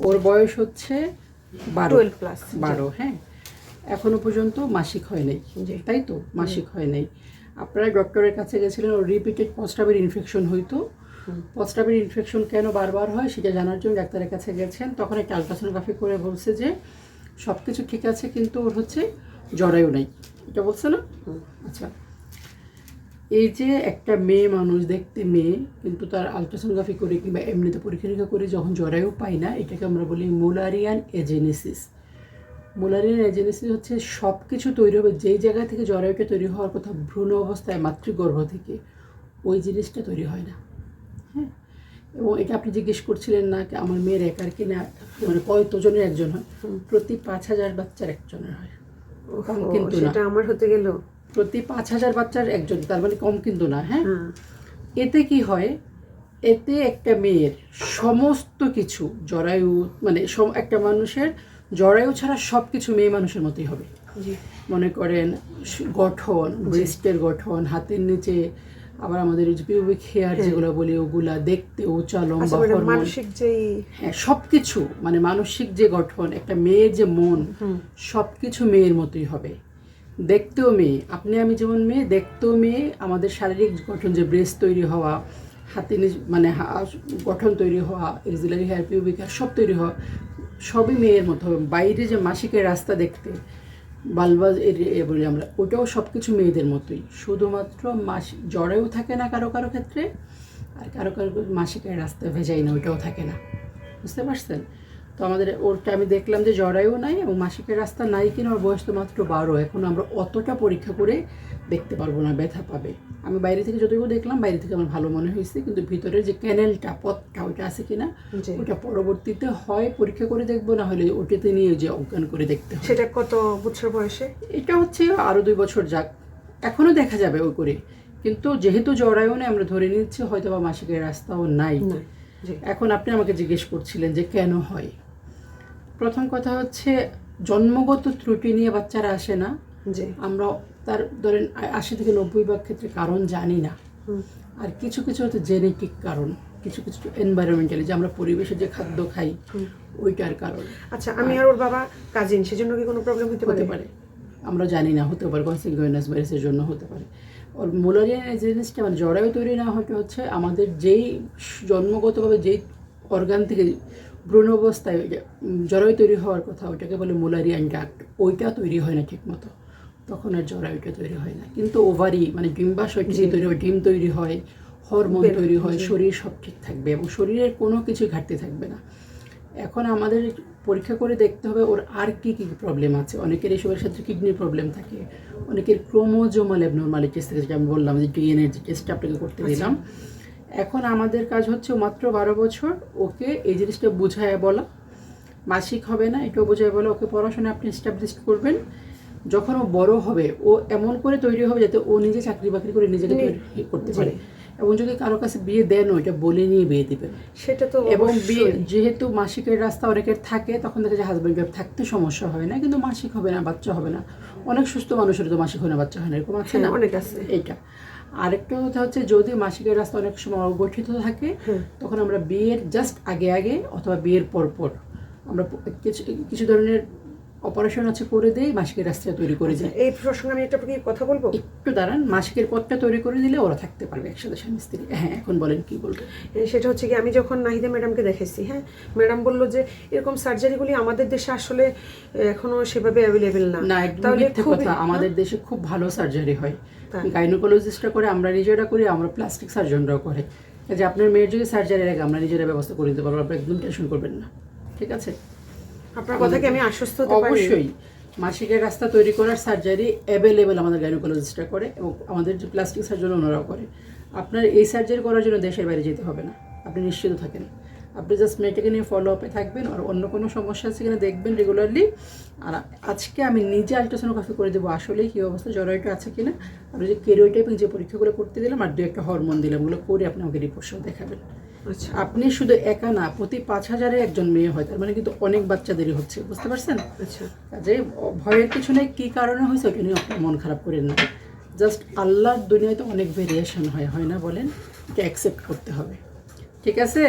ওর বয়স হচ্ছে 12 হ্যাঁ, এখনো পর্যন্ত মাসিক হয় নাই, তাই তো? মাসিক হয় নাই। আপনারা ডক্টরের কাছে গেছিলেন, ওর রিপিটেড প্রস্রাবের ইনফেকশন হইতো। প্রস্রাবের ইনফেকশন কেন বারবার হয় সেটা জানার জন্য ডাক্তারের কাছে গেছেন। তখন একটা আলট্রাসোনোগ্রাফি করে বলছে যে সব কিছু ঠিক আছে, কিন্তু ওর হচ্ছে জরায়ু নাই, এটা বলছে না? আচ্ছা, এই যে একটা মেয়ে মানুষ, দেখতে মেয়ে, কিন্তু তার আলট্রাসোনোগ্রাফি করে কিংবা এমনিতে পরীক্ষা নিরীক্ষা করে যখন জরায়ু পাই না, এটাকে আমরা বলি মুলারিয়ান এজেনেসিস। মুলারিয়ান এজেনেসিস হচ্ছে সব কিছু তৈরি হবে যেই জায়গা থেকে জরায়ুটা তৈরি হওয়ার কথা, ভ্রূণ অবস্থায় মাতৃগর্ভ থেকে, ওই জিনিসটা তৈরি হয় না। হ্যাঁ, এবং এটা আপনি জিজ্ঞেস করছিলেন না আমার মেয়ের একার কিনা, মানে কতজনের একজন হয়? প্রতি 5,000 বাচ্চার একজনের হয়, কম কিন্তু না। আমার হতে গেল প্রতি 5,000 বাচ্চার একজন, তার মানে কম কিন্তু না। হ্যাঁ, এতে কি হয়, এতে একটা মেয়ের সমস্ত কিছু জরায়ু, মানে একটা মানুষের জরায়ু ছাড়া সব কিছু মেয়ে মানুষের মতোই হবে। মনে করেন গঠন, ব্রেস্টের গঠন, হাতের নিচে, আবার আমাদের পিউবিক হেয়ার যেগুলো বলি, ওগুলা দেখতে উঁচা লম্বা, মানসিক যে, হ্যাঁ সব কিছু, মানে মানসিক যে গঠন, একটা মেয়ের যে মন, সব কিছু মেয়ের মতোই হবে। দেখতেও মেয়ে, আপনি আমি যেমন মেয়ে, দেখতেও মেয়ে। আমাদের শারীরিক গঠন, যে ব্রেস্ট তৈরি হওয়া, হাতে মানে গঠন তৈরি হওয়া, এক্সিলারি হেয়ার, পিউবিক হেয়ার সব তৈরি হওয়া, সবই মেয়ের মতো হবে। বাইরে যে মাসিকের রাস্তা দেখতে, বালবাজ বলি আমরা, ওটাও সব কিছু মেয়েদের মতোই। শুধুমাত্র জরায়ু থাকে না কারো কারো ক্ষেত্রে, আর কারো কারো মাসিকের রাস্তা ভেজাই না, ওইটাও থাকে না। বুঝতে পারছেন? তো আমাদের ওরটা আমি দেখলাম যে জরায়ু নাই এবং মাসিকের রাস্তা নাই কিনা, ওর বয়স তো মাত্র 12। এখন আমরা অতটা পরীক্ষা করে দেখতে পারবো না, ব্যথা পাবে। আমি বাইরে থেকে যতটুকু দেখলাম, বাইরে থেকে আমার ভালো মনে হয়েছে, কিন্তু ভিতরের যে ক্যানেলটা, পথটা, ওইটা আছে কিনা, ওটা পরবর্তীতে হয় পরীক্ষা করে দেখবো, না হলে ওটাতে নিয়ে যে অজ্ঞান করে দেখতে হবে। সেটা কত বছর বয়সে? এটা হচ্ছে আরও 2 বছর যাক, এখনও দেখা যাবে ওই করে। কিন্তু যেহেতু জরায়ু নেই, আমরা ধরে নিচ্ছি হয়তো বা মাসিকের রাস্তাও নাই। এখন আপনি আমাকে জিজ্ঞেস করছিলেন যে কেন হয়। প্রথম কথা হচ্ছে, জন্মগত ত্রুটি নিয়ে বাচ্চারা আসে না। আমরা তার ধরেন 80 থেকে 90% ক্ষেত্রে কারণ জানি না। আর কিছু কিছু হচ্ছে জেনেটিক কারণ, কিছু কিছু এনভায়রনমেন্টালি, যে আমরা পরিবেশে যে খাদ্য খাই ওইটার কারণ। আচ্ছা, আমি আর ওর বাবা কাজিন, সেজন্য কি কোনো প্রবলেম হতে পারে? আমরা জানি না, হতে পারে কনসিকুয়েন্স ভাইরাসের জন্য হতে পারে। ওর মুলারিয়ান জিনিসটা, মানে জরায়ু তৈরি না হচ্ছে আমাদের যেই জন্মগতভাবে যেই অর্গান থেকে ভ্রূণ অবস্থায় জরায়ু তৈরি হওয়ার কথা, ওইটাকে বলে মুলারিয়ান ডাক্ট, ওইটা তৈরি হয় না ঠিক মতো, তখন আর জরায়ুটা তৈরি হয় না। কিন্তু ওভারি, মানে ডিম্বাশয় তৈরি হয়, ডিম তৈরি হয়, হরমোন তৈরি হয়, শরীর সব ঠিক থাকবে এবং শরীরের কোনো কিছু ঘাটতি থাকবে না। এখন আমাদের পরীক্ষা করে দেখতে হবে ওর আর কি কি প্রবলেম আছে। অনেকের এইসবের ক্ষেত্রে কিডনির প্রবলেম থাকে, অনেকের ক্রোমোজোমাল অ্যাবনরমালিটিস থাকে, যেটা আমি বললাম যে ডিএনএ যে টেস্টটা আপনাকে করতে দিলাম। এখন আমাদের কাজ হচ্ছে মাত্র 12 বছর, ওকে এই জিনিসটা বুঝায় বলা, মাসিক হবে না এটাও বুঝায় বলা, ওকে পড়াশোনা আপনি এস্টাবলিশ করবেন। যখন ও বড় হবে, ও এমন করে তৈরি হবে যাতে ও নিজে চাকরি বাকরি করে নিজেকে তৈরি করতে পারে। এবং যদি কারো কাছে বিয়ে দেন, ওইটা বলে নিয়ে বিয়ে দিবেন, সেটা তো। এবং বিয়ে যেহেতু মাসিকের রাস্তা অনেকের থাকে, তখন দেখা যায় হাজব্যান্ড ওয়াইফ থাকতে সমস্যা হয় না, কিন্তু মাসিক হবে না, বাচ্চা হবে না। অনেক সুস্থ মানুষের তো মাসিক হয় না, বাচ্চা হয় না, এরকম আছে না? অনেক আছে। এইটা আরেকটা কথা হচ্ছে, যদি মাসিকের রাস্তা অনেক সময় অগঠিত থাকে, তখন আমরা বিয়ের জাস্ট আগে আগে অথবা বিয়ের পর পর আমরা কিছু ধরনের অপারেশন আছে করে দেই, মাসিকের রাস্তা তৈরি করে দিই। এই প্রসঙ্গে আমি একটা কথা বলবো, একটু দাঁড়ান। মাসিকের পথটা তৈরি করে দিলে ওরা থাকতে পারবে একসাথে, স্বামী স্ত্রী। হ্যাঁ, এখন বলেন কি বলবেন। সেটা হচ্ছে কি, আমি যখন নাহিদা ম্যাডামকে দেখাইছি, হ্যাঁ, ম্যাডাম বললো যে এরকম সার্জারিগুলি আমাদের দেশে আসলে এখনো সেভাবে অ্যাভেলেবেল না। তাহলে কথা, আমাদের দেশে খুব ভালো সার্জারি হয়, গাইনোকোলজিস্টরা করে, আমরা নিজেরা করি, আমরা প্লাস্টিক সার্জনরাও করে। যে আপনার মেয়ের যদি সার্জারির আগে আমরা নিজেরা ব্যবস্থা করে দিতে পারবো, আপনি একদম টেনশন করবেন না, ঠিক আছে? আপনার কথাকে আমি আশ্বস্ত হতে পারি। অবশ্যই মাসিকের রাস্তা তৈরি করার সার্জারি অ্যাভেলেবেল আমাদের গাইনোকোলজিস্টরা করে, এবং আমাদের যে প্লাস্টিক সার্জন ওনারাও করে। আপনার এই সার্জারি করার জন্য দেশের বাইরে যেতে হবে না, আপনি নিশ্চিত থাকেন। আপনি জাস্ট মেয়েটাকে নিয়ে ফলো আপে থাকবেন, আর অন্য কোনো সমস্যা আছে কিনা দেখবেন রেগুলারলি। আর আজকে আমি নিজে আলট্রাসোনোগ্রাফি করে দেবো আসলে কী অবস্থা, জরায়ুটা আছে কিনা। আপনি যে কেরিওটাইপিং যে পরীক্ষাগুলো করতে দিলাম, আর 2-1টা হরমোন দিলাম, ওগুলো করে আপনি আমাকে রিপোর্ট সহ দেখাবেন। আচ্ছা, আপনি শুধু একা না, প্রতি 5,000-এ একজন মেয়ে হয়, তার মানে কিন্তু অনেক বাচ্চাদেরই হচ্ছে, বুঝতে পারছেন? আচ্ছা, কাজে ভয়ের কিছু নেই, কী কারণে হয়েছে ওটা নিয়ে আপনার মন খারাপ করেন না। জাস্ট আল্লাহর দুনিয়ায় তো অনেক ভেরিয়েশন হয় না বলেন, এটা অ্যাকসেপ্ট করতে হবে, ঠিক আছে?